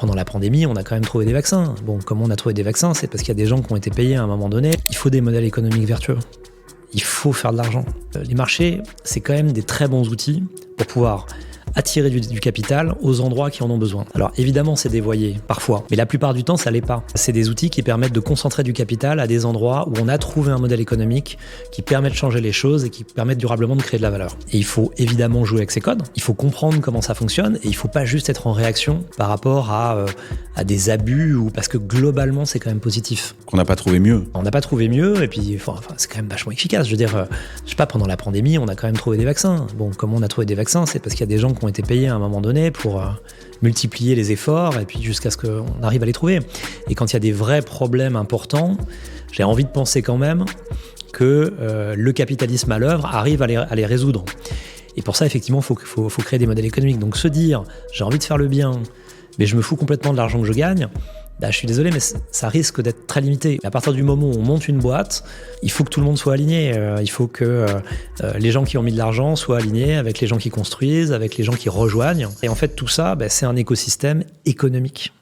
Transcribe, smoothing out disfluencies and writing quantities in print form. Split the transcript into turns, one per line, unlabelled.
Pendant la pandémie, on a quand même trouvé des vaccins. Bon, comment on a trouvé des vaccins? C'est parce qu'il y a des gens qui ont été payés à un moment donné. Il faut des modèles économiques vertueux. Il faut faire de l'argent. Les marchés, c'est quand même des très bons outils pour pouvoir attirer du capital aux endroits qui en ont besoin. Alors évidemment, c'est dévoyé parfois, mais la plupart du temps, ça l'est pas. C'est des outils qui permettent de concentrer du capital à des endroits où on a trouvé un modèle économique qui permet de changer les choses et qui permet durablement de créer de la valeur. Et il faut évidemment jouer avec ces codes, il faut comprendre comment ça fonctionne et il faut pas juste être en réaction par rapport à des abus ou parce que globalement, c'est quand même positif.
Qu'on n'a pas trouvé mieux.
On n'a pas trouvé mieux et puis enfin, c'est quand même vachement efficace. Je veux dire, je sais pas, pendant la pandémie, on a quand même trouvé des vaccins. Bon, comment on a trouvé des vaccins? C'est parce qu'il y a des gens qui ont été payés à un moment donné pour multiplier les efforts et puis jusqu'à ce qu'on arrive à les trouver. Et quand il y a des vrais problèmes importants, j'ai envie de penser quand même que le capitalisme à l'œuvre arrive à les résoudre. Et pour ça, effectivement, il faut créer des modèles économiques. Donc se dire, j'ai envie de faire le bien, mais je me fous complètement de l'argent que je gagne, je suis désolé, mais ça risque d'être très limité. À partir du moment où on monte une boîte, il faut que tout le monde soit aligné. Il faut que les gens qui ont mis de l'argent soient alignés avec les gens qui construisent, avec les gens qui rejoignent. Et en fait, tout ça, c'est un écosystème économique.